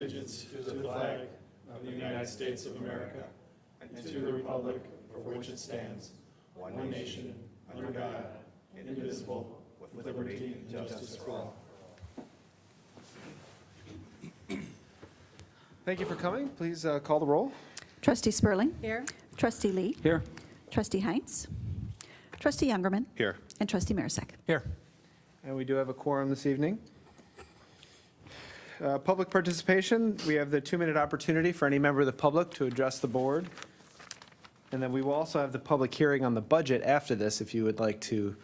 allegiance to the flag of the United States of America and to the republic for which it stands, one nation, under God, indivisible, with liberty and justice for all. Thank you for coming. Please call the roll. Trustee Spurling. Here. Trustee Lee. Here. Trustee Heinz. Trustee Youngerman. Here. And Trustee Marisak. Here. And we do have a quorum this evening. Public participation, we have the 2-minute opportunity for any member of the public to address the board. And then we will also have the public hearing on the budget after this if you would like to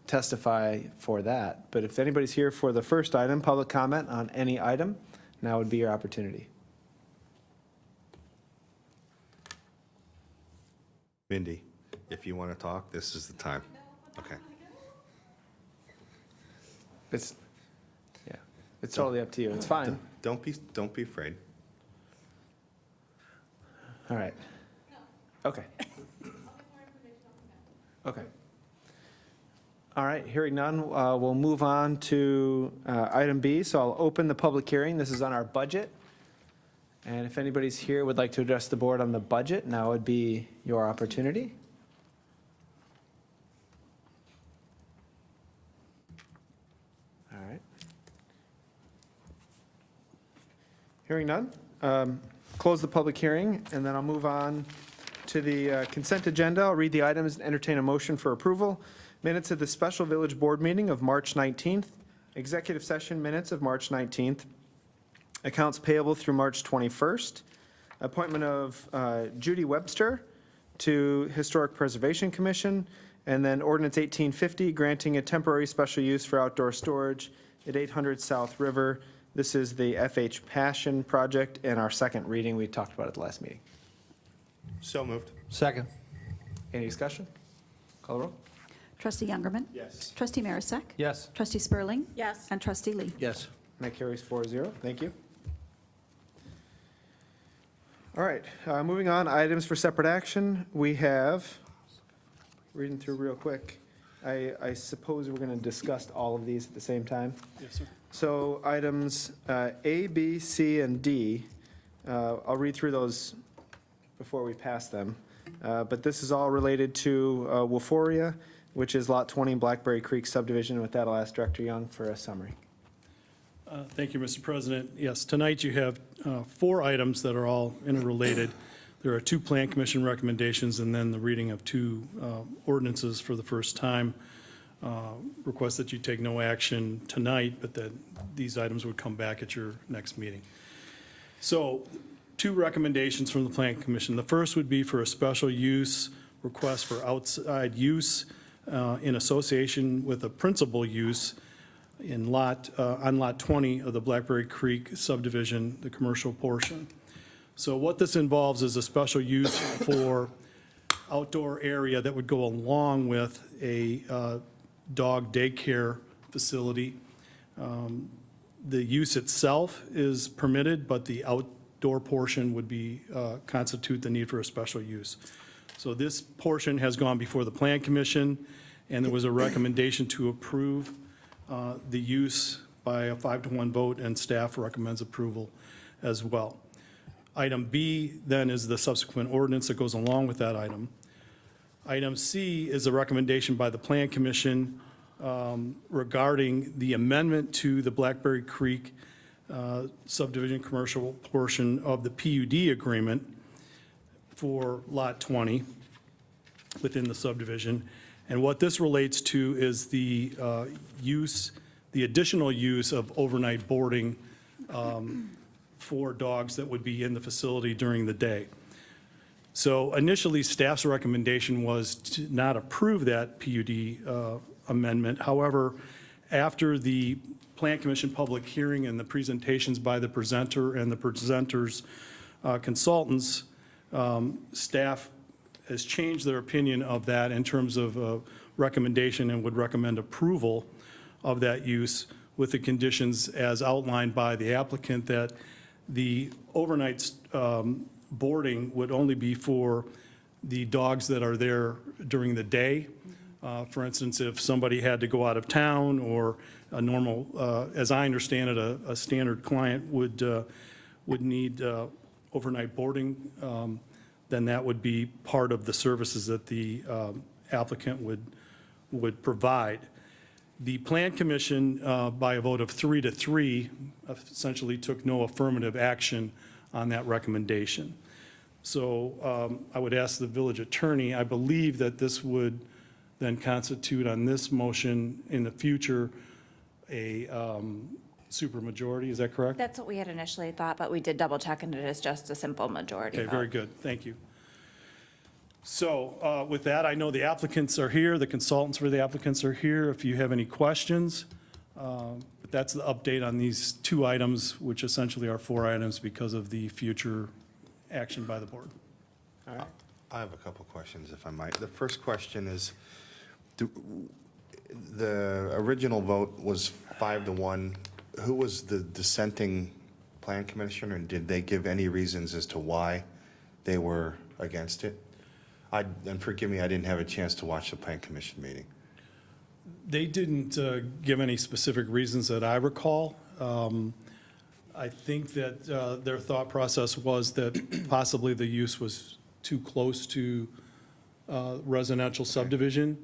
testify for that. But if anybody's here for the first item, public comment on any item, now would be your opportunity. Mindy, if you want to talk, this is the time. Okay. It's totally up to you. It's fine. Don't be afraid. All right. Okay. Okay. All right, hearing none, we'll move on to item B. So I'll open the public hearing. This is on our budget. And if anybody's here would like to address the board on the budget, now would be your opportunity. All right. Hearing none, close the public hearing, and then I'll move on to the consent agenda. I'll read the items and entertain a motion for approval. Minutes of the special village board meeting of March 19th, executive session minutes of March 19th, accounts payable through March 21st, appointment of Judy Webster to Historic Preservation Commission, and then ordinance 1850, granting a temporary special use for outdoor storage at 800 South River. This is the FH Passion project and our second reading. We talked about it at the last meeting. So moved. Second. Any discussion? Call the roll. Trustee Youngerman. Yes. Trustee Marisak. Yes. Trustee Spurling. Yes. And Trustee Lee. Yes. And that carries 4-0. Thank you. All right, moving on, items for separate action. We have, reading through real quick, I suppose we're going to discuss all of these at the same time. Yes, sir. So items A, B, C, and D, I'll read through those before we pass them. But this is all related to Wolforia, which is Lot 20 Blackberry Creek subdivision. With that, I'll ask Director Young for a summary. Thank you, Mr. President. Yes, tonight you have 4 items that are all interrelated. There are 2 Plan Commission recommendations and then the reading of 2 ordinances for the first time. Request that you take no action tonight, but that these items would come back at your next meeting. So 2 recommendations from the Plan Commission. The first would be for a special use request for outside use in association with a principal use in on lot 20 of the Blackberry Creek subdivision, the commercial portion. So what this involves is a special use for outdoor area that would go along with a dog daycare facility. The use itself is permitted, but the outdoor portion would be constitute the need for a special use. So this portion has gone before the Plan Commission, and there was a recommendation to approve the use by a 5-to-1 vote, and staff recommends approval as well. Item B then is the subsequent ordinance that goes along with that item. Item C is a recommendation by the Plan Commission regarding the amendment to the Blackberry Creek subdivision commercial portion of the PUD agreement for Lot 20 within the subdivision. And what this relates to is the the additional use of overnight boarding for dogs that would be in the facility during the day. So initially, staff's recommendation was to not approve that PUD amendment. However, after the Plan Commission public hearing and the presentations by the presenter and the presenter's consultants, staff has changed their opinion of that in terms of recommendation and would recommend approval of that use with the conditions as outlined by the applicant, that the overnight boarding would only be for the dogs that are there during the day. For instance, if somebody had to go out of town, or a normal, as I understand it, a standard client would need overnight boarding, then that would be part of the services that the applicant would provide. The Plan Commission, by a vote of 3-3, essentially took no affirmative action on that recommendation. So I would ask the village attorney, I believe that this would then constitute on this motion in the future a supermajority, is that correct? That's what we had initially thought, but we did double check and it is just a simple majority Okay, vote. very good, thank you. So with that, I know the applicants are here, the consultants for the applicants are here, if you have any questions. But that's the update on these 2 items, which essentially are 4 items because of the future action by the board. All right. I have a couple questions, if I might. The first question is, the original vote was 5-1. Who was the dissenting plan commissioner, and did they give any reasons as to why they were against it? And forgive me, I didn't have a chance to watch the plan commission meeting. They didn't give any specific reasons that I recall. I think that their thought process was that possibly the use was too close to residential subdivision.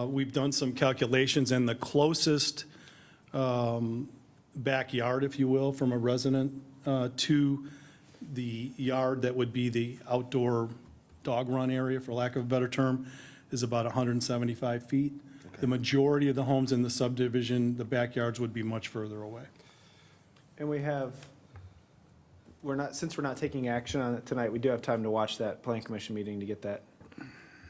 We've done some calculations, and the closest backyard, if you will, from a resident to the yard that would be the outdoor dog run area, for lack of a better term, is about 175 feet. The majority of the homes in the subdivision, the backyards would be much further away. And since we're not taking action on it tonight, we do have time to watch that Plan Commission meeting to get that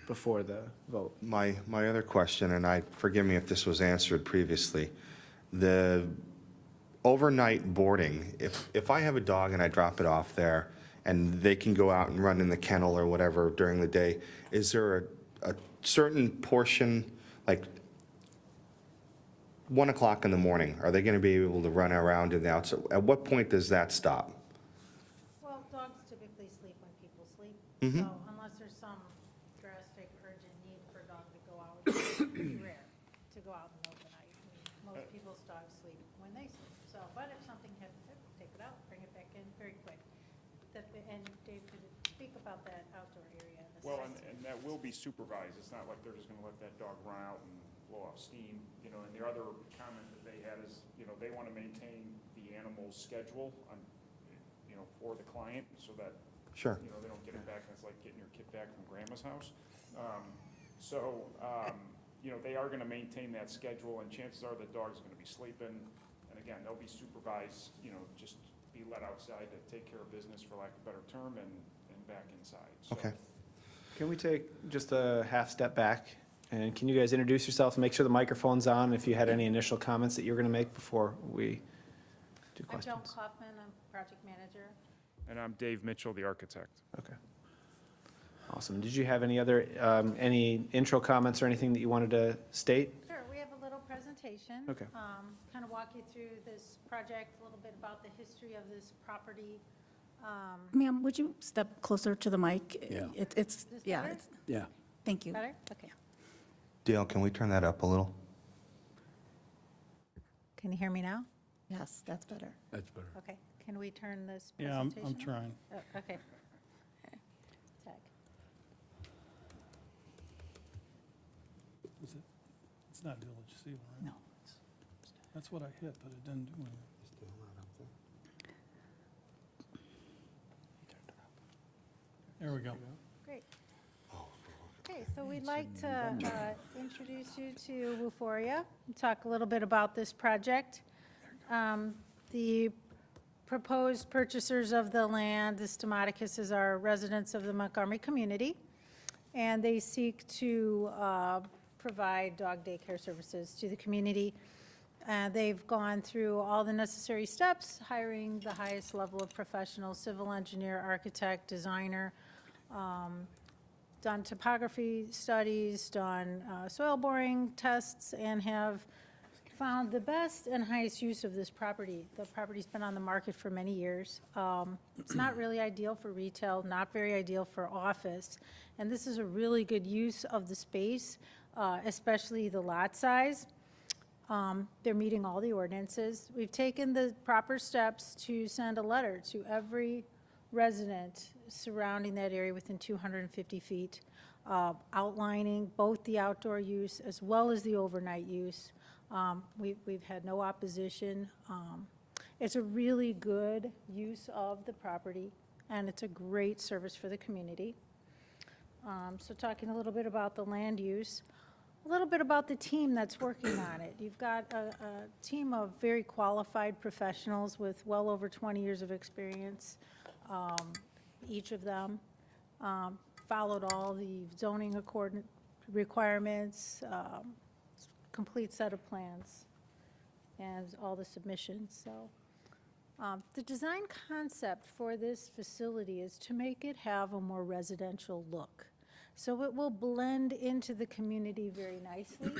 before the vote. My other question, and forgive me if this was answered previously, the overnight boarding, if I have a dog and I drop it off there, and they can go out and run in the kennel or whatever during the day, is there a certain portion, like 1 o'clock in the morning, are they going to be able to run around in the outside? At what point does that stop? Well, dogs typically sleep when people sleep, Mm-hmm. so unless there's some drastic urgent need for a dog to go out, it's rare to go out in the open night. Most people's dogs sleep when they sleep, so, but if something had, take it out, bring it back in very quick. And Dave could speak about that outdoor area in the Well, size. and that will be supervised. It's not like they're just gonna let that dog run out and blow off steam, you know, and the other comment that they had is, you know, they wanna maintain the animal's schedule on, you know, for the client, so that, Sure. you know, they don't get it back, and it's like getting your kid back from grandma's house. You know, they are gonna maintain that schedule, and chances are the dog's gonna be sleeping, and again, they'll be supervised, you know, just be let outside to take care of business, for lack of a better term, and back inside. So, Okay. Can we take just a half step back? And can you guys introduce yourselves, make sure the microphone's on, if you had any initial comments that you were going to make before we do I'm Joan questions? Kaufman, I'm project manager. And I'm Dave Mitchell, the architect. Okay. Awesome. Did you have any other, any intro comments or anything that you wanted to state? Sure, we have a little presentation. Okay. Kind of walk you through this project, a little bit about the history of this property. Ma'am, would you step closer to the mic? Yeah. It's, This yeah, better? it's, Yeah. thank you. Better? Okay. Dale, can we turn that up a little? Can you hear me now? Yes, that's better. That's better. Okay. Can we turn this Yeah, I'm presentation? trying. Oh, okay. Tech. It's not Village Seal, right? No. That's what I hit, but it didn't do anything. There we go. Great. Okay, so we'd like to introduce you to Wuforia, and talk a little bit about this project. The proposed purchasers of the land, the Stomaticus are residents of the Montgomery community, and they seek to provide dog daycare services to the community. They've gone through all the necessary steps, hiring the highest level of professional, civil engineer, architect, designer, done topography studies, done soil boring tests, and have found the best and highest use of this property. The property's been on the market for many years. It's not really ideal for retail, not very ideal for office, and this is a really good use of the space. especially the lot size. They're meeting all the ordinances. We've taken the proper steps to send a letter to every resident surrounding that area within 250 feet, outlining both the outdoor use as well as the overnight use. We've had no opposition. It's a really good use of the property, and it's a great service for the community. So talking a little bit about the land use, a little bit about the team that's working on it. You've got a team of very qualified professionals with well over 20 years of experience, each of them. Followed all the zoning requirements, complete set of plans, and all the submissions, so. The design concept for this facility is to make it have a more residential look. So it will blend into the community very nicely.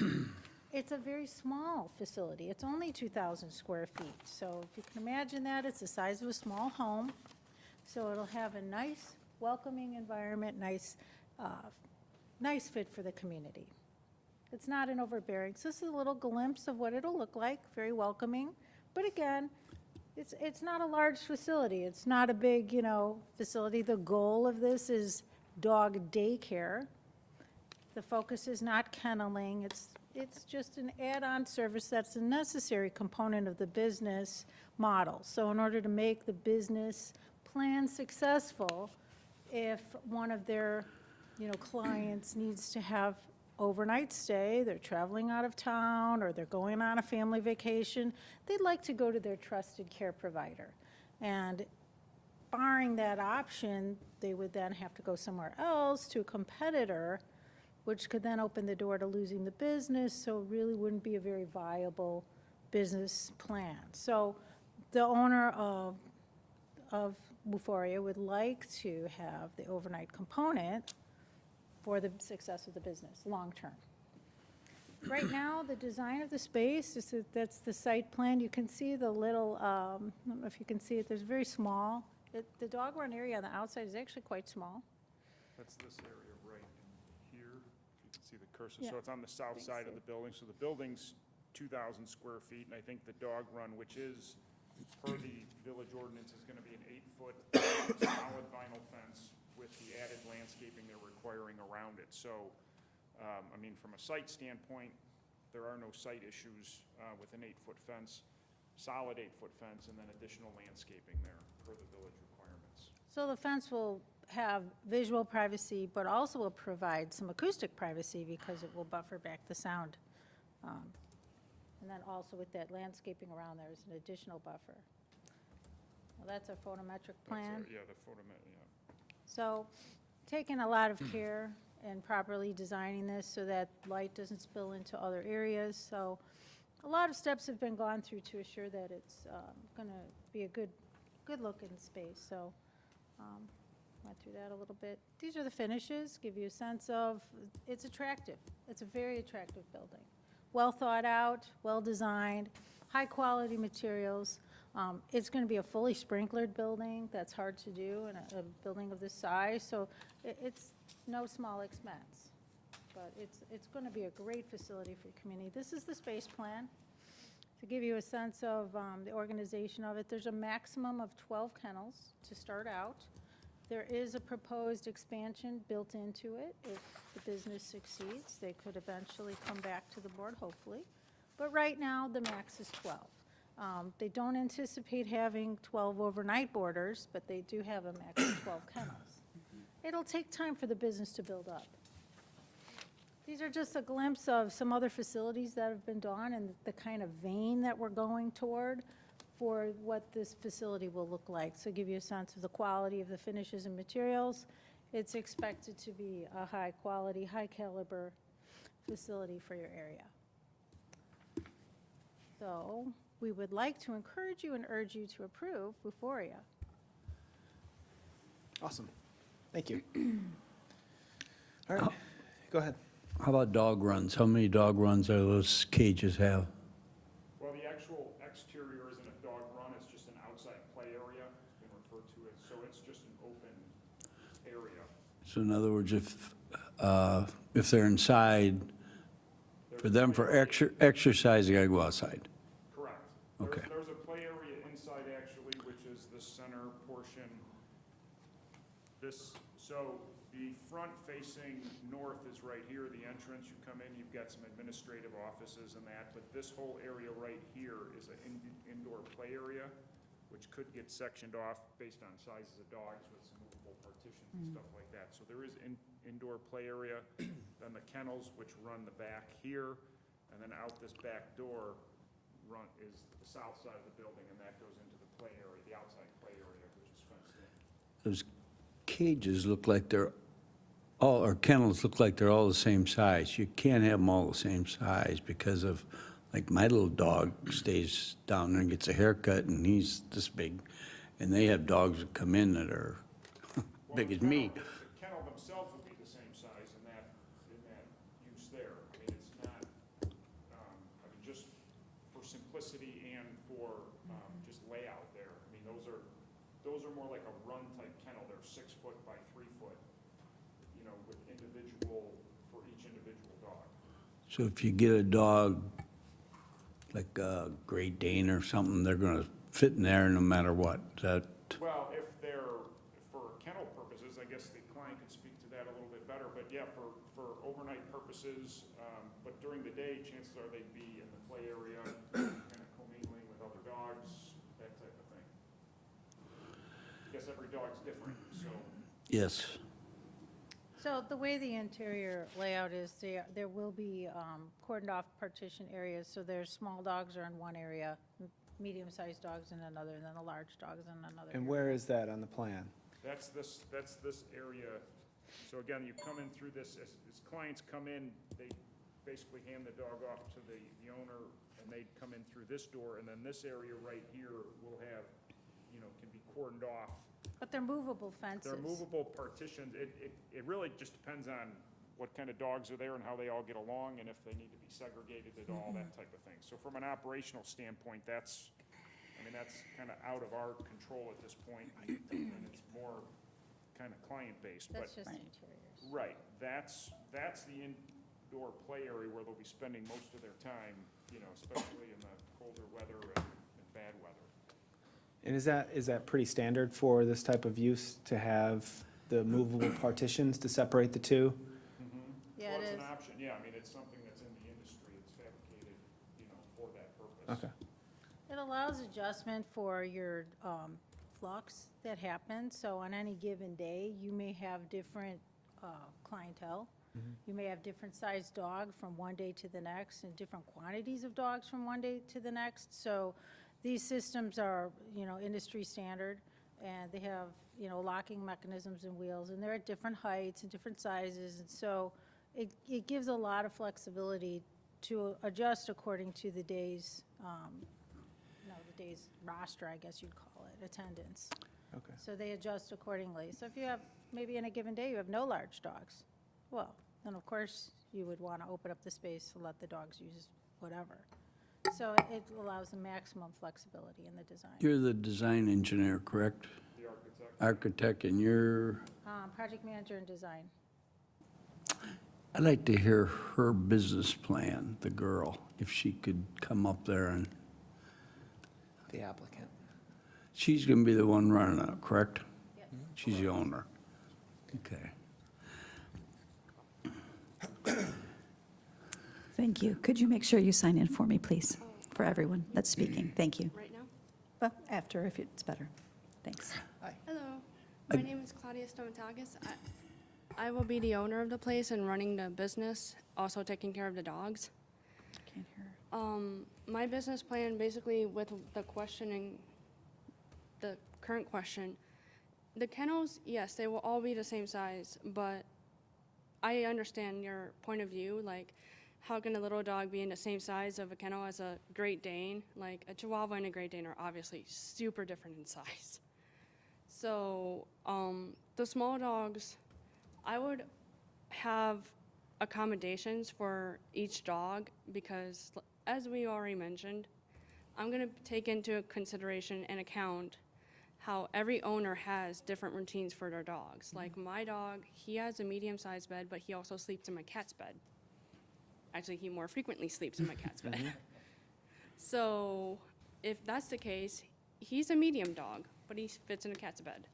It's a very small facility. It's only 2,000 square feet. So if you can imagine that, it's the size of a small home. So it'll have a nice, welcoming environment, nice fit for the community. It's not an overbearing. So this is a little glimpse of what it'll look like, very welcoming. But again, it's not a large facility. It's not a big, facility. The goal of this is dog daycare. The focus is not kenneling. It's just an add-on service that's a necessary component of the business model. So in order to make the business plan successful, if one of their, clients needs to have overnight stay, they're traveling out of town, or they're going on a family vacation, they'd like to go to their trusted care provider. And barring that option, they would then have to go somewhere else to a competitor, which could then open the door to losing the business, so it really wouldn't be a very viable business plan. So the owner of Wuforia would like to have the overnight component for the success of the business, long-term. Right now, the design of the space, that's the site plan. You can see the little, I don't know if you can see it, there's very small. The dog run area on the outside is actually quite small. That's this area right in here. You can see the cursor. Yeah. So it's on the south side of the building. So the building's 2,000 square feet, and I think the dog run, which is, per the village ordinance, is going to be an 8-foot solid vinyl fence with the added landscaping they're requiring around it. So, from a site standpoint, there are no site issues with an 8-foot fence, solid 8-foot fence, and then additional landscaping there per the village requirements. So the fence will have visual privacy, but also will provide some acoustic privacy because it will buffer back the sound. And then also with that landscaping around there is an additional buffer. Well, that's a photometric plan. Yeah, the photometric, yeah. So taking a lot of care and properly designing this so that light doesn't spill into other areas. So a lot of steps have been gone through to assure that it's going to be a good looking space. So went through that a little bit. These are the finishes, give you a sense of, it's attractive. It's a very attractive building. Well thought out, well designed, high quality materials. It's going to be a fully sprinklered building. That's hard to do in a building of this size. So it's no small expense. But it's going to be a great facility for your community. This is the space plan. To give you a sense of the organization of it, there's a maximum of 12 kennels to start out. There is a proposed expansion built into it. If the business succeeds, they could eventually come back to the board, hopefully. But right now, the max is 12. They don't anticipate having 12 overnight boarders, but they do have a max of 12 kennels. It'll take time for the business to build up. These are just a glimpse of some other facilities that have been done and the kind of vein that we're going toward for what this facility will look like. So give you a sense of the quality of the finishes and materials. It's expected to be a high quality, high caliber facility for your area. So we would like to encourage you and urge you to approve Wuforia. Awesome. Thank you. All right, go ahead. How about dog runs? How many dog runs are those cages have? Well, the actual exterior isn't a dog run, it's just an outside play area, it's been referred to as, so it's just an open area. So in other words, if they're inside, For them, for exercising, I go outside. Correct. Okay. There's a play area inside actually, which is the center portion. So the front facing north is right here, the entrance. You come in, you've got some administrative offices and that, but this whole area right here is an indoor play area, which could get sectioned off based on sizes of dogs with some movable partitions and stuff like that. So there is indoor play area, then the kennels, which run the back here, and then out this back door is the south side of the building, and that goes into the play area, the outside play area, which is fenced in. Those cages look like they're all, or kennels look like they're all the same size. You can't have them all the same size because of, like, my little dog stays down there and gets a haircut, and he's this big. And they have dogs that come in that are big as me. The kennel themselves will be the same size in that use there. I mean, it's not, I mean, just for simplicity and for, just layout there. I mean, those are more like a run type kennel. They're 6 foot by 3 foot, you know, with for each individual dog. So if you get a dog, like a Great Dane or something, they're gonna fit in there no matter what. That, Well, if they're, for kennel purposes, I guess the client can speak to that a little bit better, but yeah, for overnight purposes, but during the day, chances are they'd be in the play area, kind of commingling with other dogs, that type of thing. I guess every dog's different, so. yes. So the way the interior layout is, there will be cordoned off partition areas, so there's small dogs are in one area, medium-sized dogs in another, and then the large dogs in another. And area. where is that on the plan? That's this area. So again, you come in through this, as clients come in, they basically hand the dog off to the owner, and they come in through this door, and then this area right here will have, you know, can be cordoned off. But they're movable fences. They're movable partitions. It really just depends on what kind of dogs are there and how they all get along, and if they need to be segregated at all, that type of thing. So from an operational standpoint, that's kind of out of our control at this point, and it's more kind of client-based. That's But just interiors. right, that's the indoor play area where they'll be spending most of their time, you know, especially in the colder weather and bad weather. And is that pretty standard for this type of use, to have the movable partitions to separate the two? Yeah, Well, it it's is. an option, yeah, I mean, it's something that's in the industry, it's fabricated, you know, for that purpose. Okay. It allows adjustment for your flux that happens. So on any given day, you may have different clientele. You may have different sized dog from one day to the next, and different quantities of dogs from one day to the next. So these systems are, you know, industry standard, and they have, you know, locking mechanisms and wheels, and they're at different heights and different sizes. And so it gives a lot of flexibility to adjust according to the day's, the day's roster, I guess you'd call it, attendance. Okay. So they adjust accordingly. So if you have, maybe in a given day, you have no large dogs, well, then of course, you would want to open up the space to let the dogs use whatever. So it allows the maximum flexibility in the design. You're the design engineer, correct? The architect. Architect, and you're, Project manager and design. I'd like to hear her business plan, the girl, if she could come up there and, The applicant. she's gonna be the one running it, correct? Yes. She's the owner. Okay. Thank you. Could you make sure you sign in for me, please, for everyone that's speaking? Thank you. Right now? Well, after, if it's better. Thanks. Hello, my name is Claudia Stomatakis. I will be the owner of the place and running the business, also taking care of the dogs. Can't hear. My business plan, basically with the questioning, the current question, the kennels, yes, they will all be the same size, but I understand your point of view, like, how can a little dog be in the same size of a kennel as a Great Dane? Like, a Chihuahua and a Great Dane are obviously super different in size. So, the small dogs, I would have accommodations for each dog because, as we already mentioned, I'm gonna take into consideration and account how every owner has different routines for their dogs. Like my dog, he has a medium-sized bed, but he also sleeps in my cat's bed. Actually, he more frequently sleeps in my cat's bed. So if that's the case, he's a medium dog, but he fits in a cat's bed.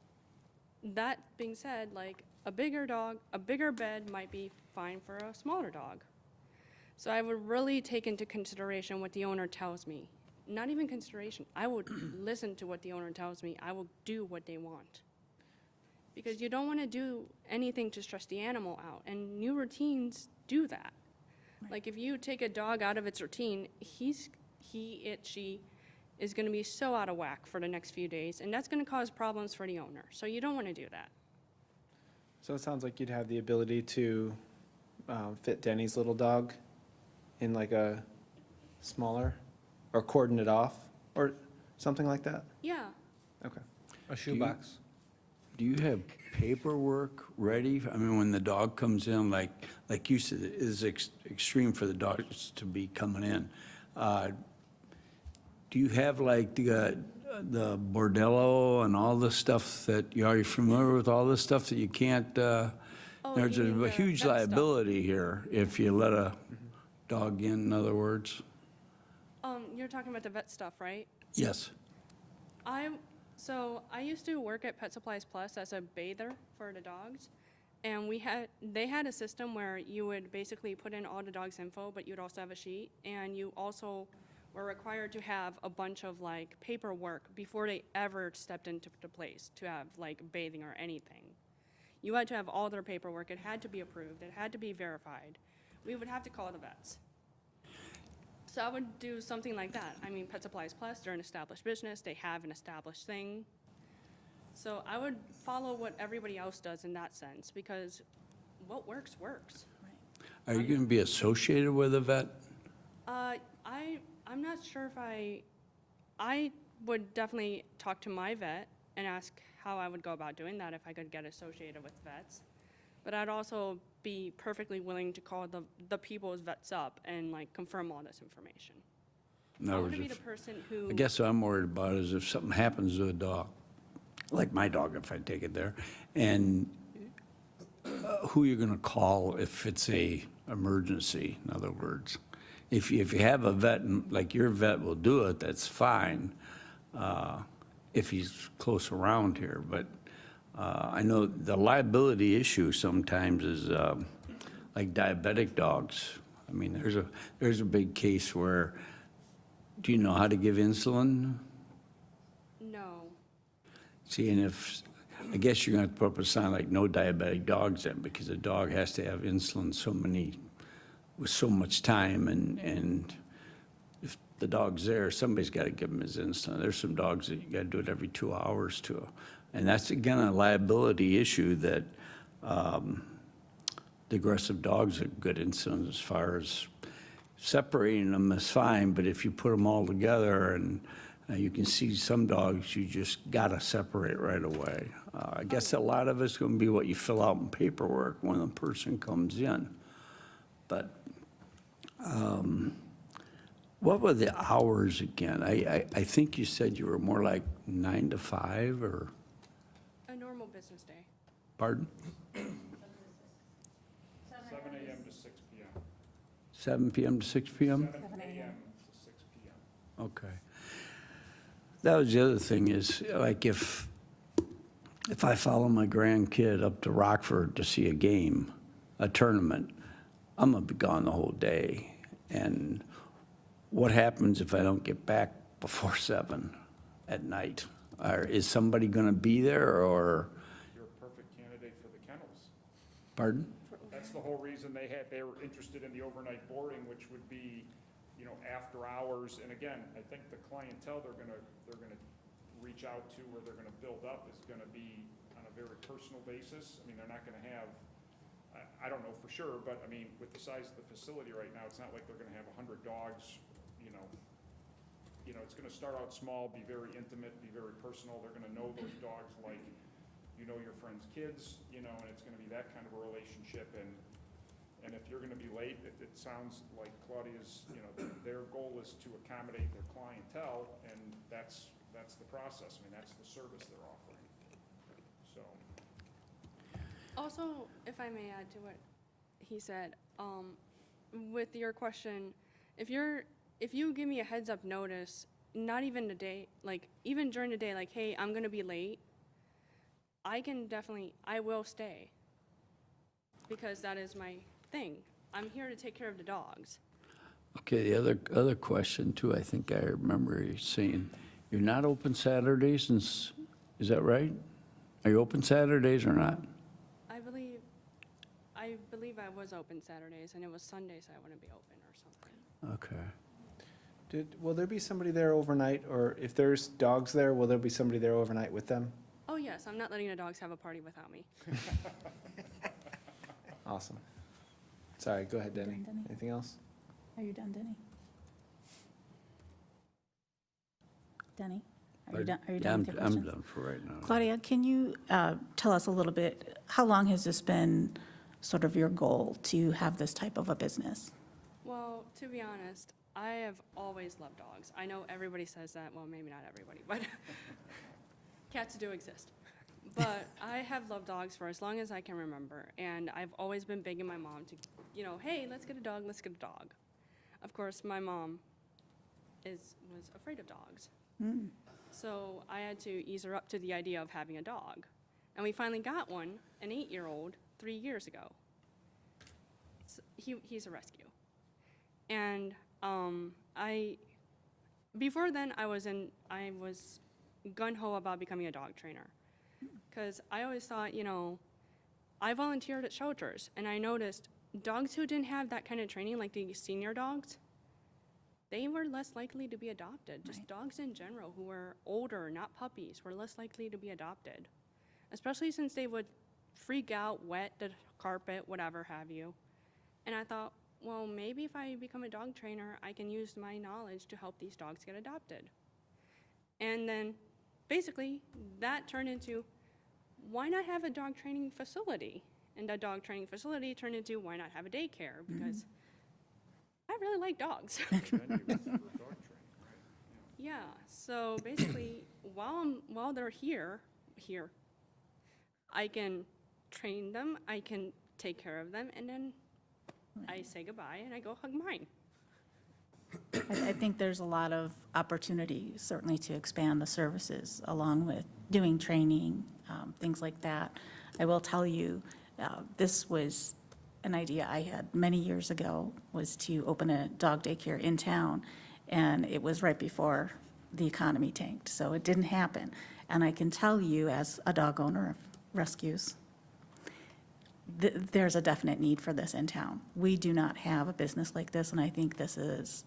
That being said, like a bigger dog, a bigger bed might be fine for a smaller dog. So I would really take into consideration what the owner tells me. Not even consideration, I would listen to what the owner tells me. I will do what they want. Because you don't want to do anything to stress the animal out, and new routines do that. Like if you take a dog out of its routine, she is going to be so out of whack for the next few days, and that's going to cause problems for the owner. So you don't want to do that. So it sounds like you'd have the ability to fit Denny's little dog in like a smaller, or cordon it off, or something like that? Yeah. Okay. A shoebox. Do you have paperwork ready? I mean, when the dog comes in, like you said, it is extreme for the dogs to be coming in. Do you have like the bordello and all the stuff that, are you familiar with all this stuff that you can't, there's you mean a the huge vet stuff? liability here if you let a dog in other words? You're talking about the vet stuff, right? Yes. So I used to work at Pet Supplies Plus as a bather for the dogs. And they had a system where you would basically put in all the dog's info, but you'd also have a sheet. And you also were required to have a bunch of like paperwork before they ever stepped into the place to have like bathing or anything. You had to have all their paperwork. It had to be approved. It had to be verified. We would have to call the vets. So I would do something like that. I mean, Pet Supplies Plus, they're an established business. They have an established thing. So I would follow what everybody else does in that sense, because what works, works. Are you going to be associated with a vet? I'm not sure if I would definitely talk to my vet and ask how I would go about doing that if I could get associated with vets. But I'd also be perfectly willing to call the people's vets up and like confirm all this information. In I other want to words, be the person who. I guess what I'm worried about is if something happens to a dog, like my dog, if I take it there, and who you're going to call if it's a emergency, in other words. If you have a vet, and like your vet will do it, that's fine, if he's close around here. But I know the liability issue sometimes is like diabetic dogs. I mean, there's a big case where, do you know how to give insulin? No. See, and I guess you're gonna have to put up a sign like no diabetic dogs in, because a dog has to have insulin with so much time, and if the dog's there, somebody's gotta give him his insulin. There's some dogs that you gotta do it every 2 hours to. And that's, again, a liability issue that the aggressive dogs are good insulin as far as separating them is fine, but if you put them all together and you can see some dogs, you just gotta separate right away. I guess a lot of it's gonna be what you fill out in paperwork when the person comes in. But what were the hours again? I think you said you were more like 9 to 5 or, A normal business day. pardon? 7 a.m. to 6 p.m. 7 p.m. to 6 p.m.? 7 a.m. to 6 p.m. Okay. That was the other thing is, like, if I follow my grandkid up to Rockford to see a game, a tournament, I'm gonna be gone the whole day. And what happens if I don't get back before 7 at night? Or is somebody gonna be there, or, You're a perfect candidate for the kennels. pardon? That's the whole reason they were interested in the overnight boarding, which would be, after hours. And again, I think the clientele they're gonna reach out to, or they're gonna build up, is gonna be on a very personal basis. I mean, they're not gonna have, I don't know for sure, but I mean, with the size of the facility right now, it's not like they're gonna have 100 dogs, it's gonna start out small, be very intimate, be very personal. They're gonna know those dogs like, your friend's kids, and it's gonna be that kind of a relationship. And if you're gonna be late, it sounds like Claudia's, their goal is to accommodate their clientele, and that's the process. I mean, that's the service they're offering. So, Also, if I may add to what he said, with your question, if you give me a heads up notice, not even a day, like even during the day, like, hey, I'm gonna be late, I will stay. Because that is my thing. I'm here to take care of the dogs. Okay, the other question too, I think I remember you saying, you're not open Saturdays, is that right? Are you open Saturdays or not? I believe I was open Saturdays, and it was Sundays I wouldn't be open or something. Okay. Will there be somebody there overnight, or if there's dogs there, will there be somebody there overnight with them? Oh, yes, I'm not letting the dogs have a party without me. Awesome. Sorry, go ahead, Denny. Done, Denny? Anything else? Are you done, Denny? Denny, are you done, are you Yeah, done with your I'm questions? done for right now. Claudia, can you tell us a little bit, how long has this been sort of your goal to have this type of a business? Well, to be honest, I have always loved dogs. I know everybody says that, well, maybe not everybody, but cats do exist. But I have loved dogs for as long as I can remember, and I've always been begging my mom to, hey, let's get a dog, let's get a dog. Of course, my mom was afraid of dogs. So I had to ease her up to the idea of having a dog. And we finally got one, an 8-year-old, 3 years ago. He's a rescue. And before then, I was gung-ho about becoming a dog trainer. Because I always thought, I volunteered at shelters, and I noticed dogs who didn't have that kind of training, like the senior dogs, they were less likely to be adopted. Just dogs in general who were older, not puppies, were less likely to be adopted. Especially since they would freak out, wet the carpet, whatever have you. And I thought, well, maybe if I become a dog trainer, I can use my knowledge to help these dogs get adopted. And then basically that turned into, why not have a dog training facility? And that dog training facility turned into, why not have a daycare? Because I really like dogs. Yeah, so basically, while they're here, I can train them, I can take care of them, and then I say goodbye and I go hug mine. I think there's a lot of opportunity, certainly, to expand the services along with doing training, things like that. I will tell you, this was an idea I had many years ago, was to open a dog daycare in town, and it was right before the economy tanked, so it didn't happen. And I can tell you, as a dog owner of rescues, there's a definite need for this in town. We do not have a business like this, and I think this is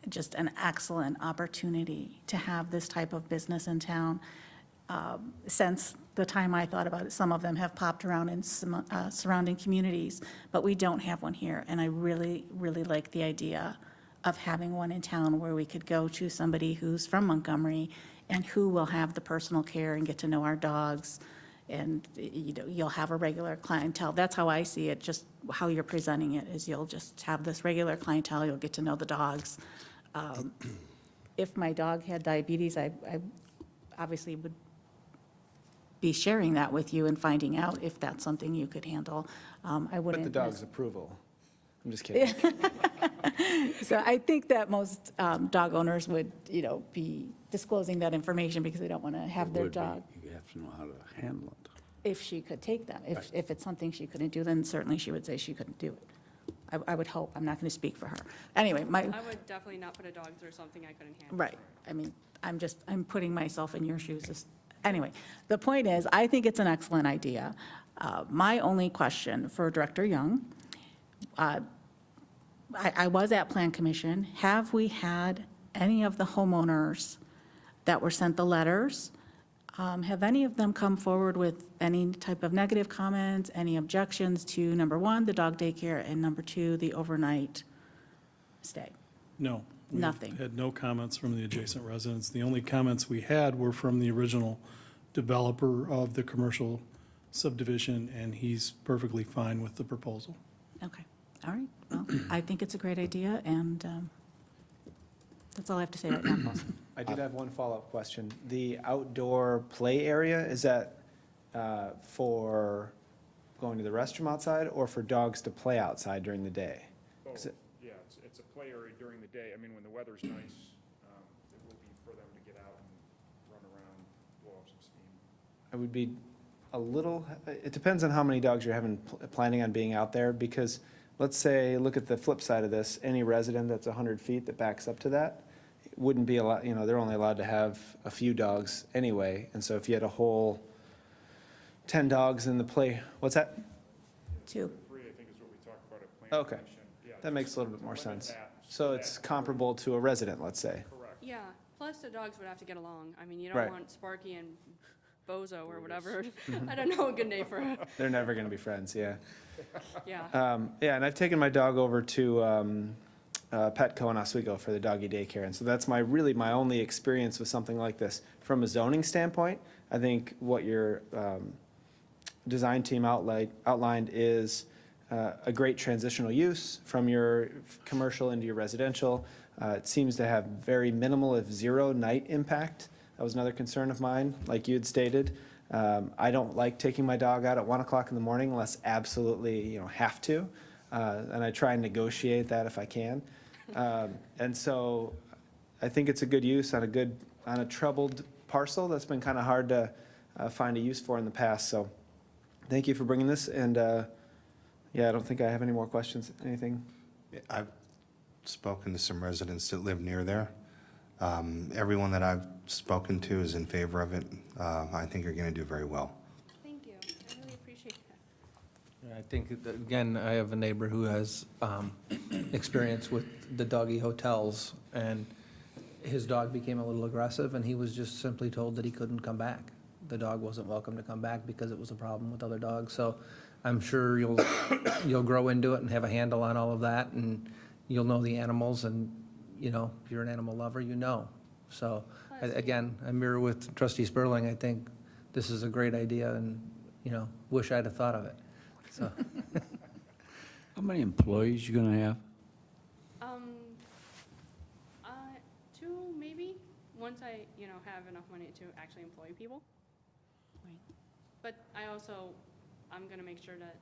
just an excellent opportunity to have this type of business in town. Since the time I thought about it, some of them have popped around in some surrounding communities, but we don't have one here. And I really, really like the idea of having one in town where we could go to somebody who's from Montgomery and who will have the personal care and get to know our dogs. And, you'll have a regular clientele. That's how I see it, just how you're presenting it, is you'll just have this regular clientele, you'll get to know the dogs. If my dog had diabetes, I obviously would be sharing that with you and finding out if that's something you could handle. I wouldn't. With the dog's approval. I'm just kidding. So I think that most dog owners would, be disclosing that information because they don't want to have their Would be. dog. You have to know how to handle it. If she could take them. If it's something she couldn't do, then certainly she would say she couldn't do it. I would hope. I'm not going to speak for her. Anyway, I would definitely not put a dog through something I couldn't handle. right. I mean, I'm putting myself in your shoes. Anyway, the point is, I think it's an excellent idea. My only question for Director Young, I was at Plan Commission. Have we had any of the homeowners that were sent the letters? Have any of them come forward with any type of negative comments, any objections to, number one, the dog daycare, and number two, the overnight stay? No. we've Nothing. Had no comments from the adjacent residents. The only comments we had were from the original developer of the commercial subdivision, and he's perfectly fine with the proposal. Okay, all right. Well, I think it's a great idea, and that's all I have to say right now. I did have one follow-up question. The outdoor play area, is that for going to the restroom outside or for dogs to play outside during the day? both. Yeah, it's a play area during the day. I mean, when the weather's nice, it will be for them to get out and run around, blow off some steam. I would be a little, it depends on how many dogs you're planning on being out there, because let's say, look at the flip side of this, any resident that's 100 feet that backs up to that, wouldn't be allowed, you know, they're only allowed to have a few dogs anyway, and so if you had a whole 10 dogs in the play, what's that? 2. 3, I think, is what we talked about at Plan Okay. Commission. Yeah, That makes a little bit more sense. So it's comparable to a resident, let's say. Correct. Yeah, plus the dogs would have to get along. I mean, you Right. don't want Sparky and Bozo or whatever. I don't know a good name for it. They're never going to be friends, yeah. Yeah. Yeah, and I've taken my dog over to Petco in Oswego for the doggy daycare, and so that's my only experience with something like this. From a zoning standpoint, I think what your design team outlined is a great transitional use from your commercial into your residential. It seems to have very minimal, if zero, night impact. That was another concern of mine, like you had stated. I don't like taking my dog out at 1 o'clock in the morning unless absolutely, have to. And I try and negotiate that if I can. And so I think it's a good use on a troubled parcel that's been kind of hard to find a use for in the past. So thank you for bringing this. And I don't think I have any more questions. Anything? I've spoken to some residents that live near there. Everyone that I've spoken to is in favor of it. I think you're going to do very well. Thank you. I really appreciate that. I think, that, again, I have a neighbor who has experience with the doggy hotels, and his dog became a little aggressive, and he was just simply told that he couldn't come back. The dog wasn't welcome to come back because it was a problem with other dogs. So I'm sure you'll grow into it and have a handle on all of that, and you'll know the animals, and, if you're an animal lover, So, again, I mirror with Trustee Sperling. I think this is a great idea, and, wish I'd have thought of it. So, How many employees you gonna have? 2 maybe, once I, have enough money to actually employ people. But I'm gonna make sure that,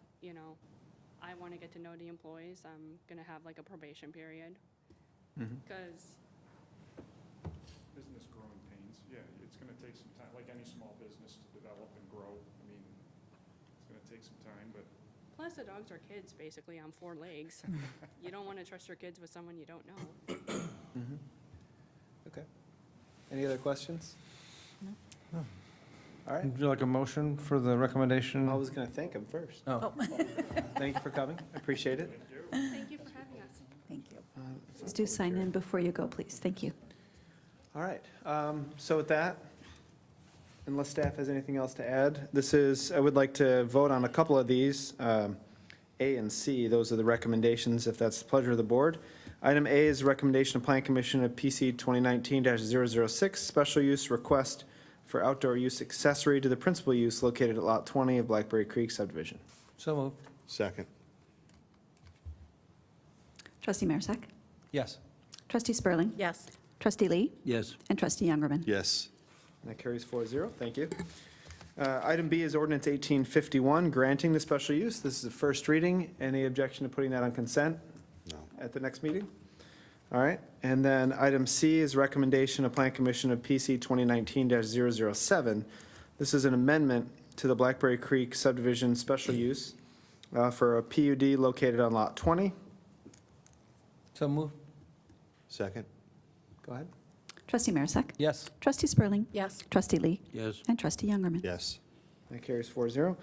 I wanna get to know the employees. I'm gonna have like a probation period. Because, Business growing pains, yeah, it's gonna take some time, like any small business to develop and grow. I mean, it's gonna take some time, but plus the dogs are kids basically on 4 legs. You don't wanna trust your kids with someone you don't know. Okay. Any other questions? No. All right. would you like a motion for the recommendation? I was going to thank him first. Oh, Thank you for coming. I appreciate it. Thank you for having us. Thank you. Please do sign in before you go, please. Thank you. All right. So with that, unless staff has anything else to add, I would like to vote on a couple of these. A and C, those are the recommendations, if that's the pleasure of the board. Item A is recommendation of Plan Commission of PC 2019-006, special use request for outdoor use accessory to the principal use located at Lot 20 of Blackberry Creek subdivision. so moved. Second. Trustee Marisak? Yes. Trustee Spurling? Yes. Trustee Lee? Yes. And Trustee Youngerman? Yes. And that carries 4-0. Thank you. Item B is ordinance 1851, granting the special use. This is the first reading. Any objection to putting that on consent No. at the next meeting? All right. And then item C is recommendation of Plan Commission of PC 2019-007. This is an amendment to the Blackberry Creek subdivision special use for a PUD located on Lot 20. So moved. Second. Go ahead. Trustee Marisak? Yes. Trustee Spurling? Yes. Trustee Lee? Yes. And Trustee Youngerman? Yes. That carries 4-0.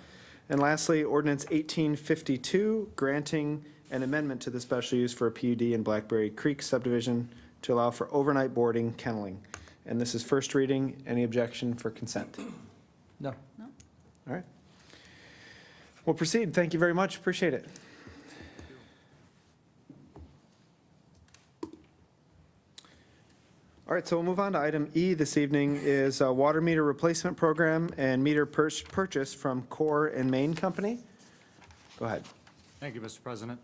And lastly, ordinance 1852, granting an amendment to the special use for a PUD in Blackberry Creek subdivision to allow for overnight boarding, kenneling. And this is first reading. Any objection for consent? No. All right. We'll proceed. Thank you very much. Appreciate it. All right, so we'll move on to item E this evening is a water meter replacement program and meter purchase from Core and Main Company. Go ahead. Thank you, Mr. President.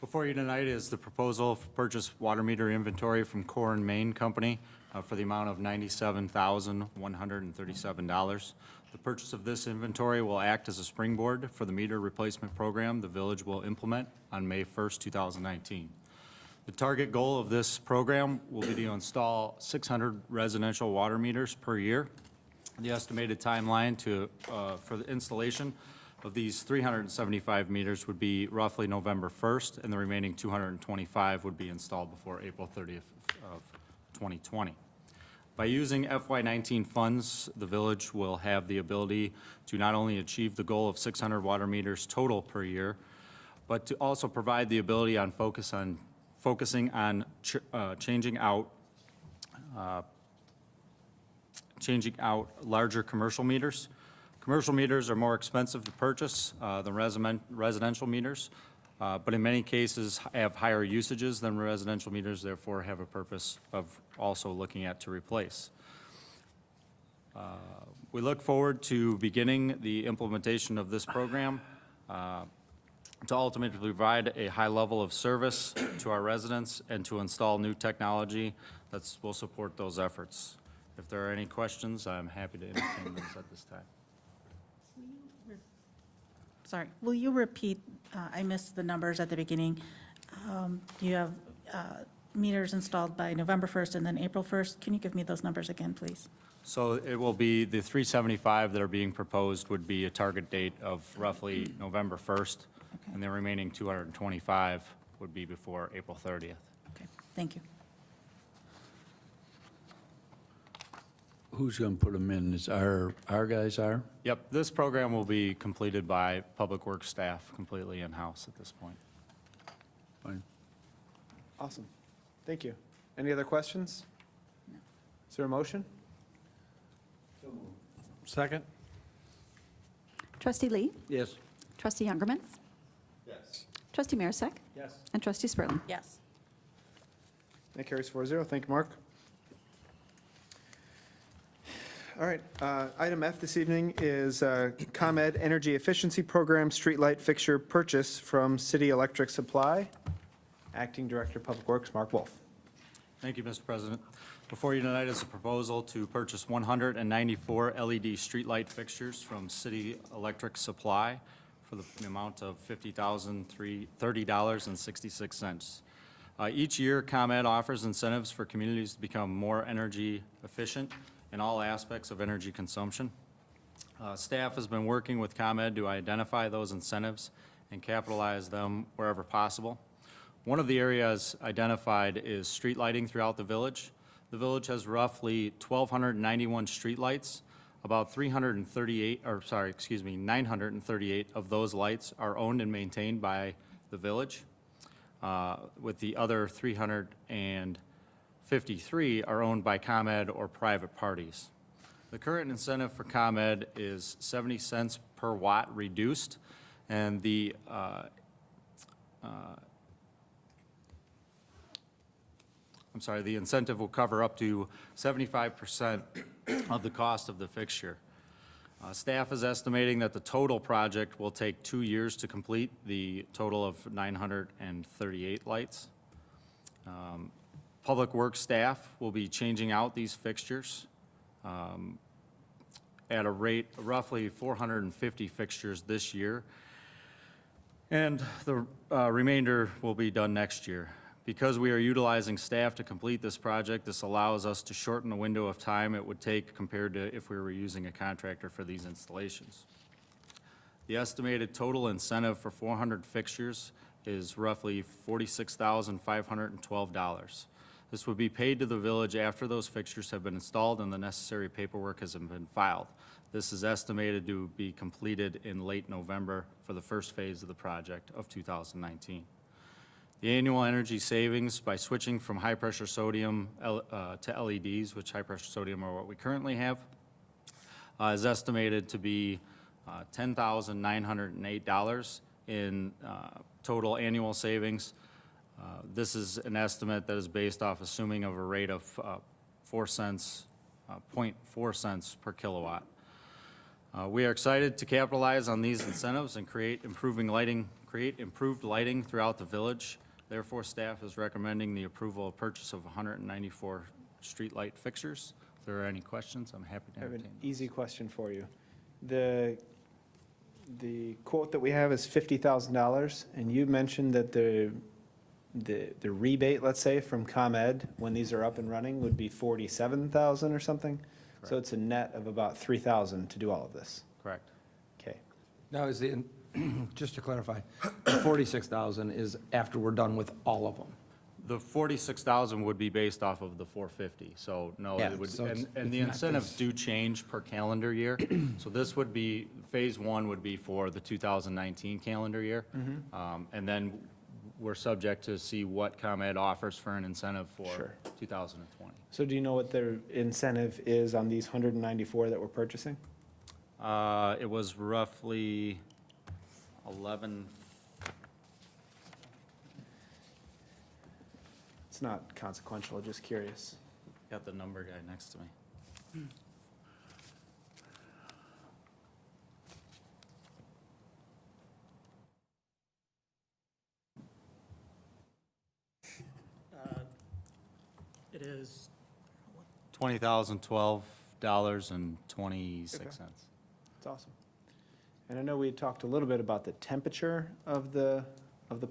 Before you tonight is the proposal for purchase water meter inventory from Core and Main Company for the amount of $97,137. The purchase of this inventory will act as a springboard for the meter replacement program the village will implement on May 1st, 2019. The target goal of this program will be to install 600 residential water meters per year. The estimated timeline for the installation of these 375 meters would be roughly November 1st, and the remaining 225 would be installed before April 30th of 2020. By using FY19 funds, the village will have the ability to not only achieve the goal of 600 water meters total per year, but to also provide the ability on focusing on changing out larger commercial meters. Commercial meters are more expensive to purchase than residential meters, but in many cases have higher usages than residential meters, therefore have a purpose of also looking at to replace. We look forward to beginning the implementation of this program to ultimately provide a high level of service to our residents and to install new technology that will support those efforts. If there are any questions, I'm happy to entertain those at this time. Sorry, will you repeat, I missed the numbers at the beginning. You have meters installed by November 1st and then April 1st. Can you give me those numbers again, please? So it will be, the 375 that are being proposed would be a target date of roughly November 1st, and the remaining 225 would be before April 30th. Okay, thank you. Who's going to put them in? Is our guys are? Yep, this program will be completed by Public Works staff completely in-house at this point. Fine. Awesome. Thank you. Any other questions? Is there a motion? Second? Trustee Lee? Yes. Trustee Youngermans? Yes. Trustee Marisak? Yes. And Trustee Spurling? Yes. That carries 4-0. Thank you, Mark. All right, item F this evening is ComEd Energy Efficiency Program Streetlight Fixture Purchase from City Electric Supply. Acting Director of Public Works, Mark Wolf. Thank you, Mr. President. Before you tonight is a proposal to purchase 194 LED streetlight fixtures from City Electric Supply for the amount of $50,030.66. Each year, ComEd offers incentives for communities to become more energy efficient in all aspects of energy consumption. Staff has been working with ComEd to identify those incentives and capitalize them wherever possible. One of the areas identified is street lighting throughout the village. The village has roughly 1,291 streetlights. About 938 of those lights are owned and maintained by the village, with the other 353 are owned by ComEd or private parties. The current incentive for ComEd is 70 cents per watt reduced, and the the incentive will cover up to 75% of the cost of the fixture. Staff is estimating that the total project will take 2 years to complete, the total of 938 lights. Public Works staff will be changing out these fixtures at a rate of roughly 450 fixtures this year, and the remainder will be done next year. Because we are utilizing staff to complete this project, this allows us to shorten the window of time it would take compared to if we were using a contractor for these installations. The estimated total incentive for 400 fixtures is roughly $46,512. This would be paid to the village after those fixtures have been installed and the necessary paperwork has been filed. This is estimated to be completed in late November for the first phase of the project of 2019. The annual energy savings by switching from high-pressure sodium to LEDs, which high-pressure sodium are what we currently have, is estimated to be $10,908 in total annual savings. This is an estimate that is based off assuming of a rate of 0.4 cents per kilowatt. We are excited to capitalize on these incentives and create improved lighting throughout the village. Therefore, staff is recommending the approval of purchase of 194 streetlight fixtures. If there are any questions, I'm happy to I have entertain. an easy question for you. The quote that we have is $50,000, and you mentioned that the rebate, let's say, from ComEd, when these are up and running, would be 47,000 or something? So it's a net of about 3,000 to do all of this. Correct. Okay. Now, is the, just to clarify, the 46,000 is after we're done with all of them? The 46,000 would be based off of the 450, so no, Yeah, it would, so it's and the not incentives this. do change per calendar year. So this would be, phase one would be for the 2019 calendar year. And then we're subject to see what ComEd offers for an incentive for Sure. 2020. So do you know what their incentive is on these 194 that we're purchasing? It was roughly 11, It's not consequential, just curious. got the number guy next to me. It is. $20,012.26. That's awesome. And I know we had talked a little bit about the temperature of the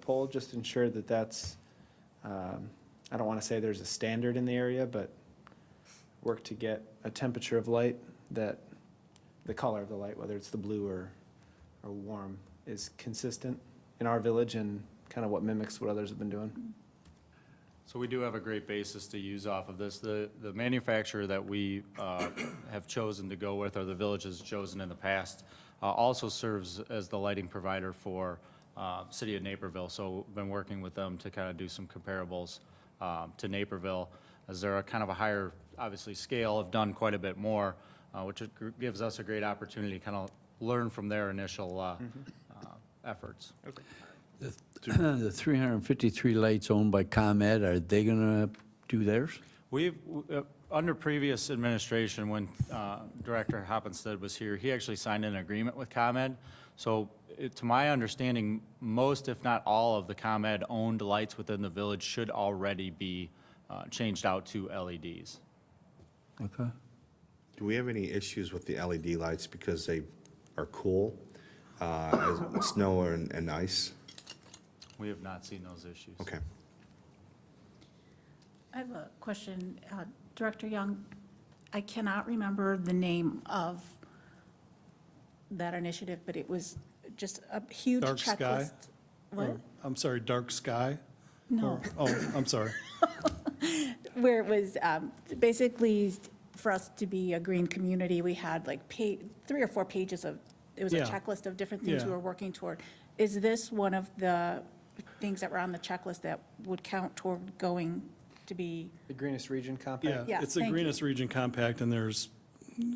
pole, just to ensure that that's, I don't want to say there's a standard in the area, but work to get a temperature of light that, the color of the light, whether it's the blue or warm, is consistent in our village and kind of what mimics what others have been doing. So we do have a great basis to use off of this. The manufacturer that we have chosen to go with, or the village has chosen in the past, also serves as the lighting provider for City of Naperville. So we've been working with them to kind of do some comparables to Naperville, as they're a kind of a higher, obviously, scale, have done quite a bit more, which gives us a great opportunity to kind of learn from their initial efforts. The 353 lights owned by ComEd, are they going to do theirs? We've, under previous administration, when Director Hoppenstead was here, he actually signed an agreement with ComEd. So to my understanding, most, if not all, of the ComEd-owned lights within the village should already be changed out to LEDs. Okay. Do we have any issues with the LED lights because they are cool, as snow and ice? We have not seen those issues. Okay. I have a question. Director Young, I cannot remember the name of that initiative, but it was just a huge Dark checklist. Sky? What? Or, I'm sorry, Dark Sky? No. Or- Oh, I'm sorry. Where it was basically for us to be a green community, we had like 3 or 4 pages of, it was a Yeah. checklist of different things we Yeah. were working toward. Is this one of the things that were on the checklist that would count toward going to be? The Greenest Region Compact? Yeah, Yeah, it's the thank you. Greenest Region Compact, and there's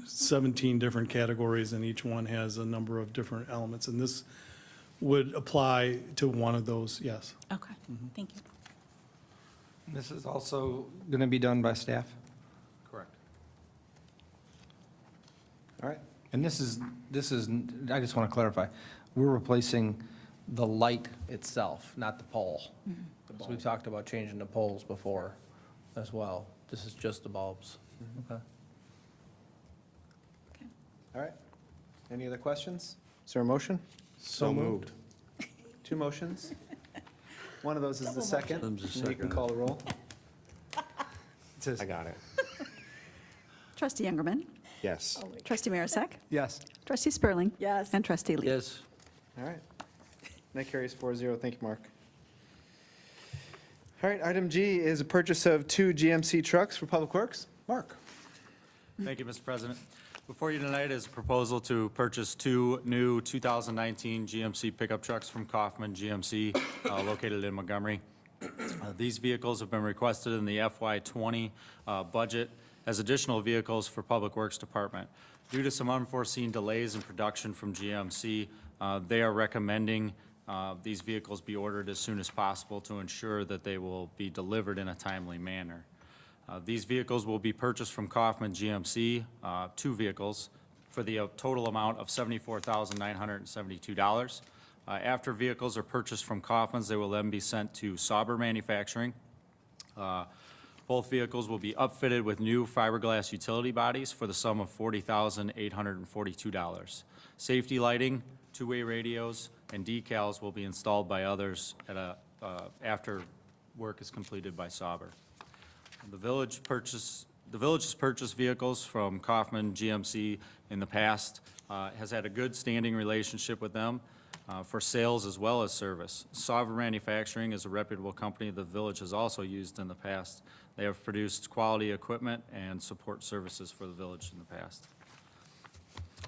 17 different categories, and each one has a number of different elements. And this would apply to one of those, yes. Okay, thank you. This is also going to be done by staff? Correct. All right. And this is, I just want to clarify, we're replacing the light itself, not the pole. So we've talked about changing the poles before as well. This is just the bulbs. Okay. All right. Any other questions? Is there a motion? So moved. 2 motions. One of those is the second. One's the And you can second. call the roll. I got it. Trustee Youngerman. Yes. Trustee Marisak. Yes. Trustee Spurling. Yes. And Trustee Lee. Yes. All right. That carries 4-0. Thank you, Mark. All right, item G is a purchase of 2 GMC trucks for Public Works. Mark. Thank you, Mr. President. Before you tonight is a proposal to purchase 2 new 2019 GMC pickup trucks from Kaufman GMC located in Montgomery. These vehicles have been requested in the FY20 budget as additional vehicles for Public Works Department. Due to some unforeseen delays in production from GMC, they are recommending these vehicles be ordered as soon as possible to ensure that they will be delivered in a timely manner. These vehicles will be purchased from Kaufman GMC, 2 vehicles, for the total amount of $74,972. After vehicles are purchased from Kaufman's, they will then be sent to Sauber Manufacturing, Both vehicles will be upfitted with new fiberglass utility bodies for the sum of $40,842. Safety lighting, two-way radios, and decals will be installed by others after work is completed by Sauber. The village has purchased vehicles from Kaufman GMC in the past, has had a good standing relationship with them for sales as well as service. Sauber Manufacturing is a reputable company the village has also used in the past. They have produced quality equipment and support services for the village in the past.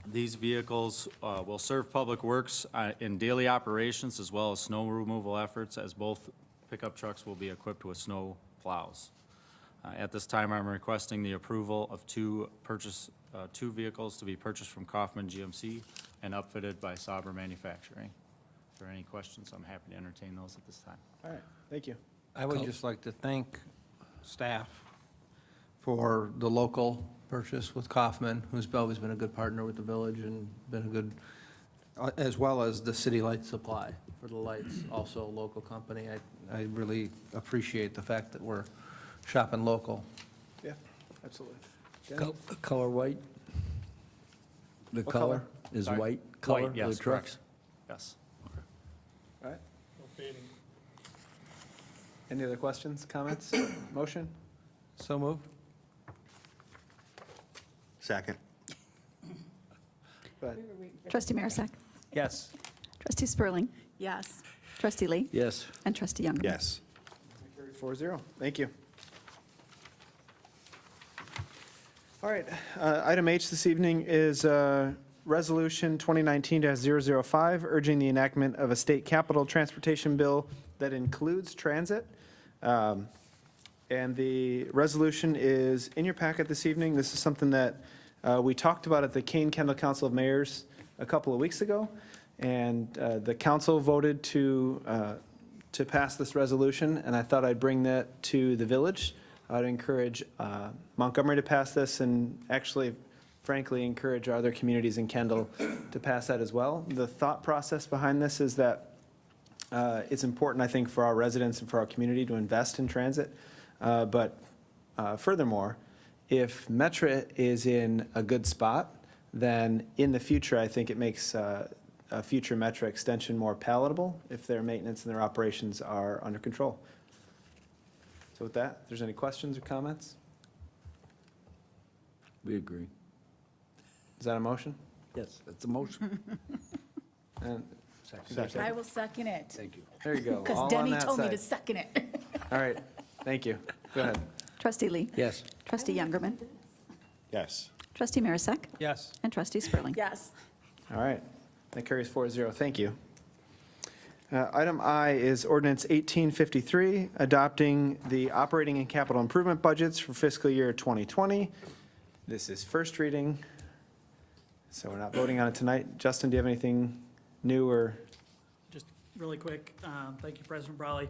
These vehicles will serve Public Works in daily operations as well as snow removal efforts, as both pickup trucks will be equipped with snow plows. At this time, I'm requesting the approval of two vehicles to be purchased from Kaufman GMC and upfitted by Sauber Manufacturing. If there are any questions, I'm happy to entertain those at this time. All right, thank you. I would just like to thank staff for the local purchase with Kaufman, who's always been a good partner with the village and been a good, as well as the City Light Supply for the lights, also a local company. I really appreciate the fact that we're shopping local. Yeah, absolutely. Danny? Color white? The What color color? is Sorry? white color White, of yes, the trucks? Yes. All right. Any other questions, comments, motion? So moved? Second. Go ahead. Trustee Marisak. Yes. Trustee Spurling. Yes. Trustee Lee. Yes. And Trustee Youngerman. Yes. Carried 4-0. Thank you. All right, item H this evening is Resolution 2019-005, urging the enactment of a state capital transportation bill that includes transit. And the resolution is in your packet this evening. This is something that we talked about at the Kane-Kendall Council of Mayors a couple of weeks ago. And the council voted to pass this resolution, and I thought I'd bring that to the village. I'd encourage Montgomery to pass this, and actually, frankly, encourage our other communities in Kendall to pass that as well. The thought process behind this is that it's important, I think, for our residents and for our community to invest in transit. But furthermore, if Metra is in a good spot, then in the future, I think it makes a future Metra extension more palatable if their maintenance and their operations are under control. So with that, if there's any questions or comments, We agree. is that a motion? Yes, that's a motion. And is there a I second? will second it. Thank you. There you go. Because all on Denny that told me to side. second it. All right, thank you. Go ahead. Trustee Lee. Yes. Trustee Youngerman. Yes. Trustee Marisak. Yes. And Trustee Spurling. Yes. All right, that carries 4-0. Thank you. Item I is ordinance 1853, adopting the operating and capital improvement budgets for fiscal year 2020. This is first reading, so we're not voting on it tonight. Justin, do you have anything new or? Just really quick, thank you, President Brawley.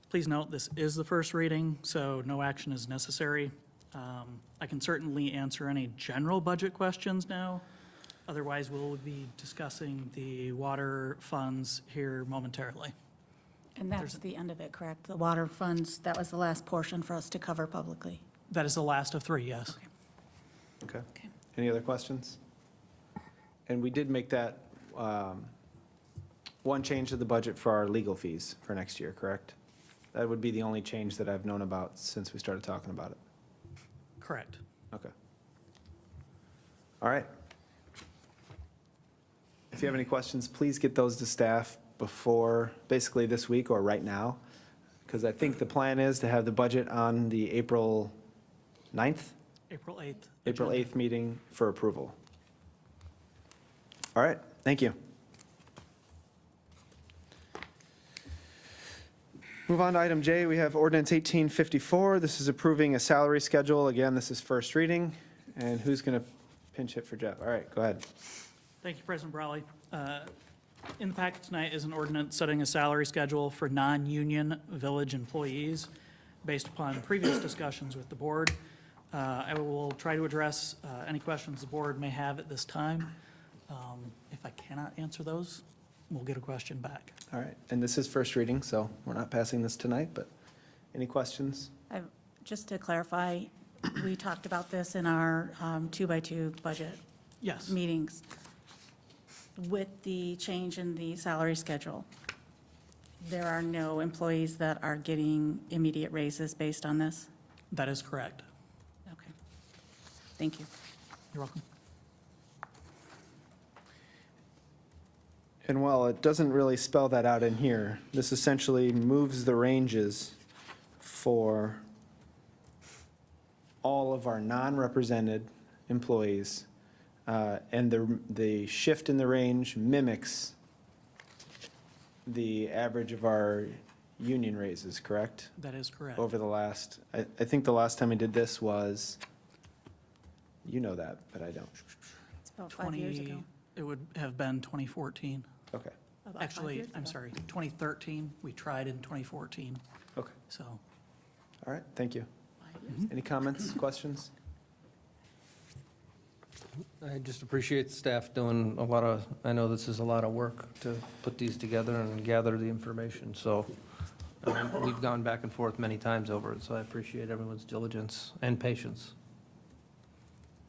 Please note, this is the first reading, so no action is necessary. I can certainly answer any general budget questions now. Otherwise, we'll be discussing the water funds here momentarily. And that's the end of it, correct? The water funds, that was the last portion for us to cover publicly. That is the last of three, yes. Okay. Okay. Any other questions? And we did make that one change to the budget for our legal fees for next year, correct? That would be the only change that I've known about since we started talking about it. Correct. Okay. All right. If you have any questions, please get those to staff before, basically this week or right now, because I think the plan is to have the budget on the April 9th, April 8th. April agenda. 8th meeting for approval. All right, thank you. Move on to item J, we have ordinance 1854. This is approving a salary schedule. Again, this is first reading. And who's going to pinch hit for Jeff? All right, go ahead. Thank you, President Brawley. In the packet tonight is an ordinance setting a salary schedule for non-union village employees based upon previous discussions with the board. I will try to address any questions the board may have at this time. If I cannot answer those, we'll get a question back. All right, and this is first reading, so we're not passing this tonight, but any questions? I have Just to clarify, we talked about this in our 2x2 budget Yes, meetings. With the change in the salary schedule, there are no employees that are getting immediate raises based on this? that is correct. Okay. Thank you. You're welcome. And while it doesn't really spell that out in here, this essentially moves the ranges for all of our non-represented employees. And the shift in the range mimics the average of our union raises, correct? That is correct. Over the last, I think the last time I did this was, you know that, but I don't. It's about 5 years ago. It would have been 2014. Okay, About 5 Actually, years I'm ago. sorry, 2013. We tried in 2014, okay. so. All right, thank you. 5 years. Any comments, questions? I just appreciate staff doing a lot of, I know this is a lot of work to put these together and gather the information, so we've gone back and forth many times over it, so I appreciate everyone's diligence and patience.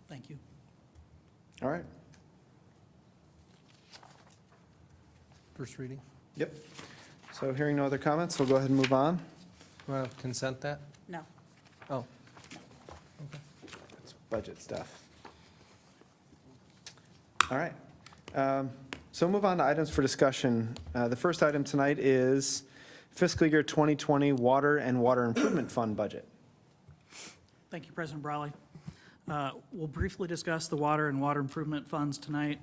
Thank you. All right, First reading. yep. So hearing no other comments, we'll go ahead and move on. Want to consent that? No. Oh, It's budget stuff. All right. So move on to items for discussion. The first item tonight is fiscal year 2020 Water and Water Improvement Fund budget. Thank you, President Brawley. We'll briefly discuss the water and water improvement funds tonight,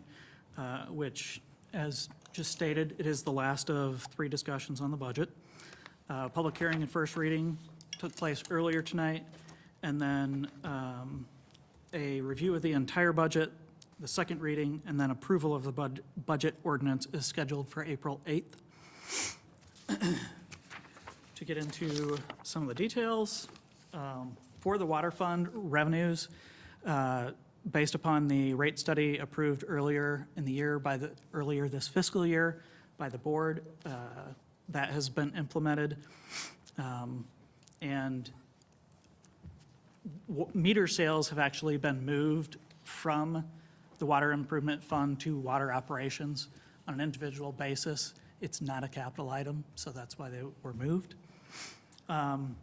which, as just stated, it is the last of 3 discussions on the budget. Public hearing and first reading took place earlier tonight, and then a review of the entire budget, the second reading, and then approval of the budget ordinance is scheduled for April 8th. To get into some of the details, for the water fund revenues, based upon the rate study approved earlier in the year earlier this fiscal year by the board, that has been implemented. And meter sales have actually been moved from the water improvement fund to water operations on an individual basis. It's not a capital item, so that's why they were moved. Some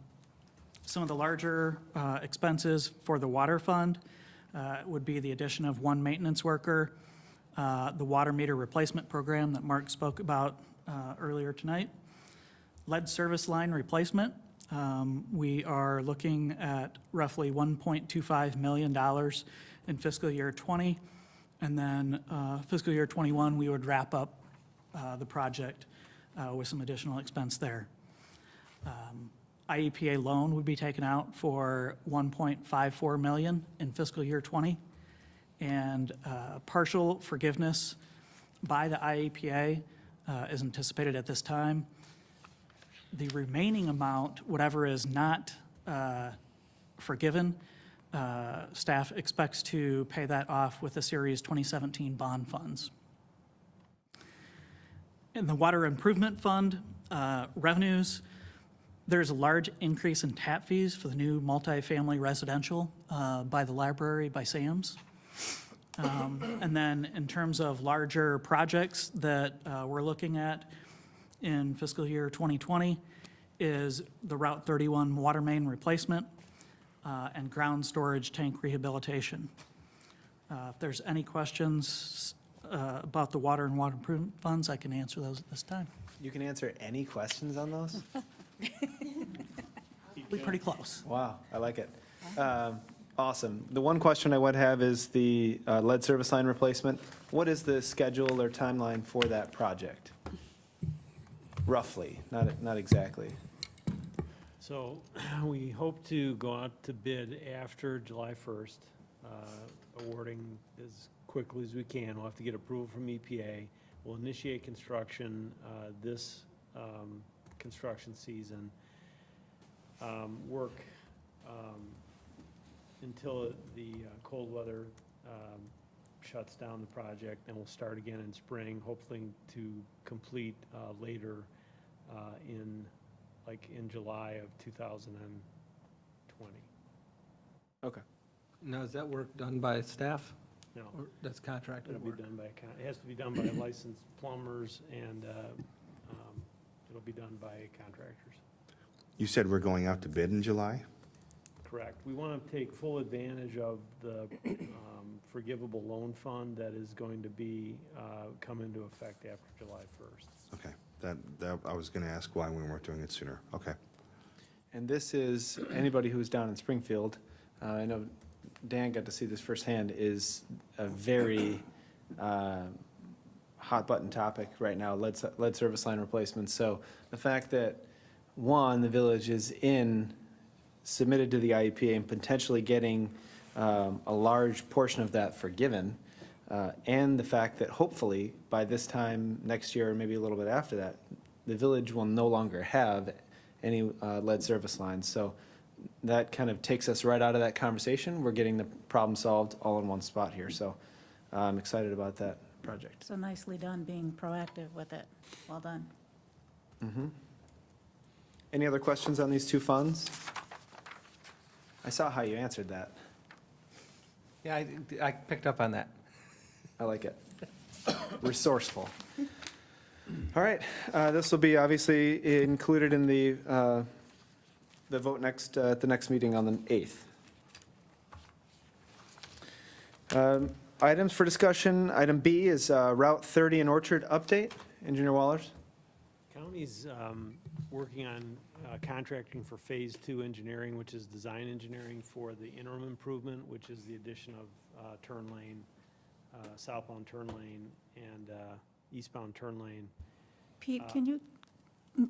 of the larger expenses for the water fund would be the addition of 1 maintenance worker, the water meter replacement program that Mark spoke about earlier tonight, lead service line replacement. We are looking at roughly $1.25 million in fiscal year '20, and then fiscal year '21, we would wrap up the project with some additional expense there. IEPA loan would be taken out for $1.54 million in fiscal year '20, and partial forgiveness by the IEPA is anticipated at this time. The remaining amount, whatever is not forgiven, staff expects to pay that off with the Series 2017 bond funds. In the Water Improvement Fund revenues, there's a large increase in tap fees for the new multifamily residential by the library, by Sam's. And then in terms of larger projects that we're looking at in fiscal year 2020 is the Route 31 water main replacement and ground storage tank rehabilitation. If there's any questions about the water and water improvement funds, I can answer those at this time. You can answer any questions on those? We're pretty close. Wow, I like it. Awesome. The one question I would have is the lead service line replacement. What is the schedule or timeline for that project? Roughly, not exactly. So we hope to go out to bid after July 1st, awarding as quickly as we can. We'll have to get approval from EPA. We'll initiate construction this construction season, work until the cold weather shuts down the project, and we'll start again in spring, hopefully to complete later in July of 2020. 2020. Okay. Now, is that work done by staff? No, Or that's contracted it'll be work? done by, it has to be done by licensed plumbers, and it'll be done by contractors. You said we're going out to bid in July? Correct. We want to take full advantage of the forgivable loan fund that is going to be, come into effect after July 1st. Okay, that, I was going to ask why we weren't doing it sooner. Okay. And this is, anybody who's down in Springfield, I know Dan got to see this firsthand, is a very hot-button topic right now, lead service line replacements. So the fact that, one, the village is submitted to the IEPA and potentially getting a large portion of that forgiven, and the fact that hopefully by this time next year, or maybe a little bit after that, the village will no longer have any lead service lines. So that kind of takes us right out of that conversation. We're getting the problem solved all in one spot here. So I'm excited about that project. So nicely done, being proactive with it. Well done. Any other questions on these two funds? I saw how you answered that. Yeah, I picked up on that. I like it. Resourceful. All right, this will be obviously included in the vote next, at the next meeting on the 8th. Items for discussion, item B is Route 30 and Orchard update. Engineer Wallers? County's working on contracting for Phase 2 engineering, which is design engineering for the interim improvement, which is the addition of turn lane, southbound turn lane, and eastbound turn lane. Pete, can you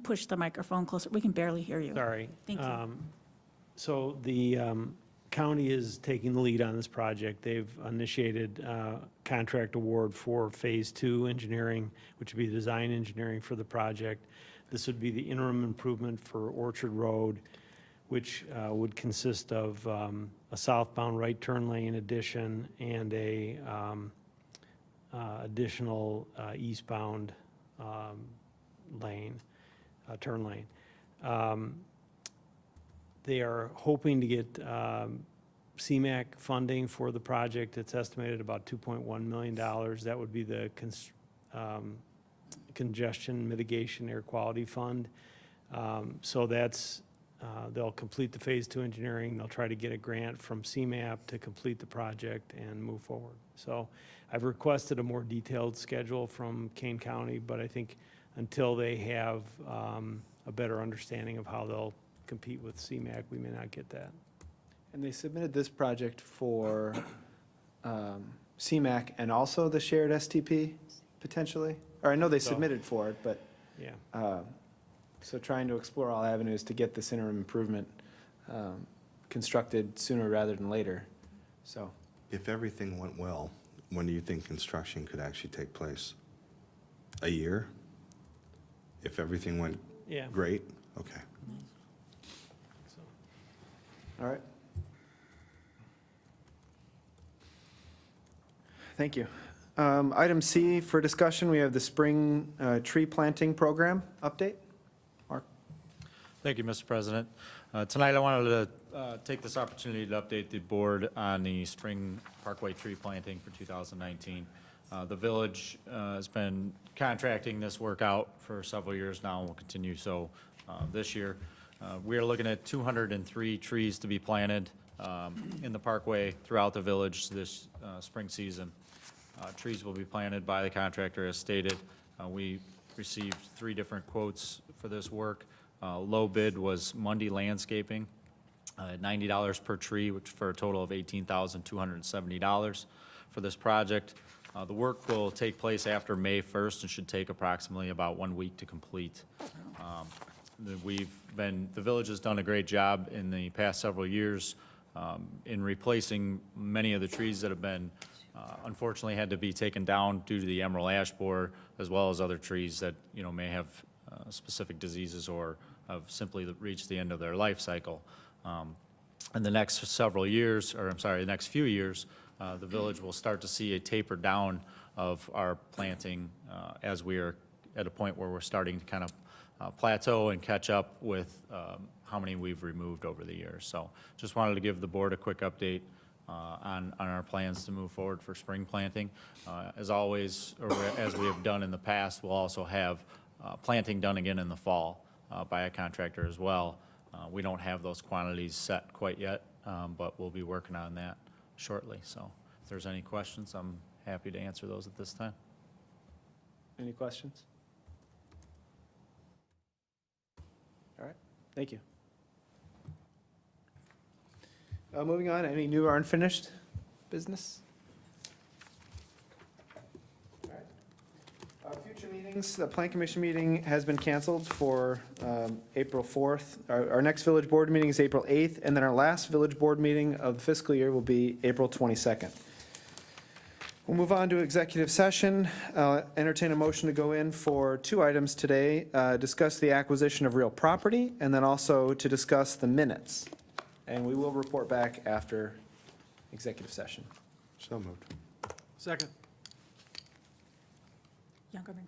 push the microphone closer? We can barely hear you. Sorry. Thank you. So the county is taking the lead on this project. They've initiated contract award for Phase 2 engineering, which would be design engineering for the project. This would be the interim improvement for Orchard Road, which would consist of a southbound right turn lane addition and a additional eastbound lane, turn lane. They are hoping to get CMAQ funding for the project. It's estimated about $2.1 million. That would be the Congestion Mitigation Air Quality Fund. So that's, they'll complete the Phase 2 engineering. They'll try to get a grant from CMAP to complete the project and move forward. So I've requested a more detailed schedule from Kane County, but I think until they have a better understanding of how they'll compete with CMAQ, we may not get that. And they submitted this project for CMAQ and also the shared STP, potentially? Or I know they submitted for it, but, Yeah. so trying to explore all avenues to get this interim improvement constructed sooner rather than later, so. If everything went well, when do you think construction could actually take place? A year? If everything went Yeah. great? Okay. So. All right. Thank you. Item C for discussion, we have the spring tree planting program update. Mark? Thank you, Mr. President. Tonight, I wanted to take this opportunity to update the board on the spring parkway tree planting for 2019. The village has been contracting this work out for several years now and will continue so this year. We are looking at 203 trees to be planted in the parkway throughout the village this spring season. Trees will be planted by the contractor as stated. We received 3 different quotes for this work. Low bid was Mundy Landscaping, $90 per tree, which for a total of $18,270 for this project. The work will take place after May 1st and should take approximately about 1 week to complete. The village has done a great job in the past several years in replacing many of the trees that have been unfortunately had to be taken down due to the emerald ash borer, as well as other trees that, may have specific diseases or have simply reached the end of their life cycle. In the next several years, the next few years, the village will start to see a taper down of our planting as we are at a point where we're starting to kind of plateau and catch up with how many we've removed over the years. So just wanted to give the board a quick update on our plans to move forward for spring planting. As always, or as we have done in the past, we'll also have planting done again in the fall by a contractor as well. We don't have those quantities set quite yet, but we'll be working on that shortly. So if there's any questions, I'm happy to answer those at this time. Any questions? All right, thank you. Moving on, any new or unfinished business? All right. Future meetings, the Plan Commission meeting has been canceled for April 4th. Our next village board meeting is April 8th, and then our last village board meeting of the fiscal year will be April 22nd. We'll move on to executive session. Entertain a motion to go in for 2 items today. Discuss the acquisition of real property, and then also to discuss the minutes. And we will report back after executive session. So moved. Second. Youngerman.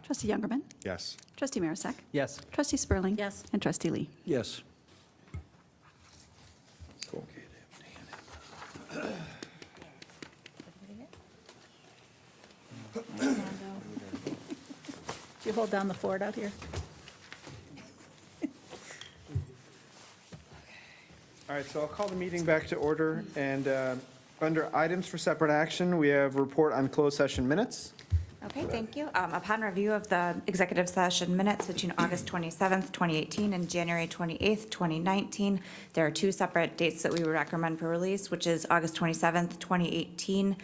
Trustee Youngerman. Yes. Trustee Marisak. Yes. Trustee Spurling. Yes. And Trustee Lee. Yes. Cool. Did you hold down the fort out here? All right, so I'll call the meeting back to order, and under items for separate action, we have report on closed session minutes. Okay, thank you. Upon review of the executive session minutes between August 27th, 2018 and January 28th, 2019, there are 2 separate dates that we would recommend for release, which is August 27th, 2018,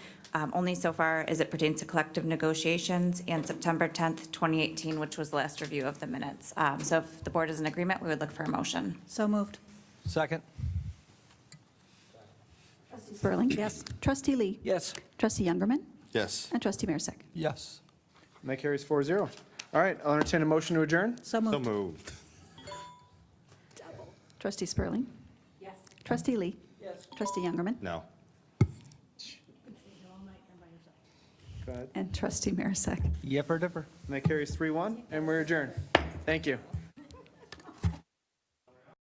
only so far as it pertains to collective negotiations, and September 10th, 2018, which was the last review of the minutes. So if the board is in agreement, we would look for a motion. So moved. Second? Trustee Spurling. Yes. Trustee Lee. Yes. Trustee Youngerman. Yes. And Trustee Marisak. Yes. And that carries 4-0. All right, I'll entertain a motion to adjourn. So So moved. moved. Trustee Spurling. Yes. Trustee Lee. Yes. Trustee Youngerman. No. Go ahead. And Trustee Marisak. Yipper dipper. And that carries 3-1, and we're adjourned. Thank you.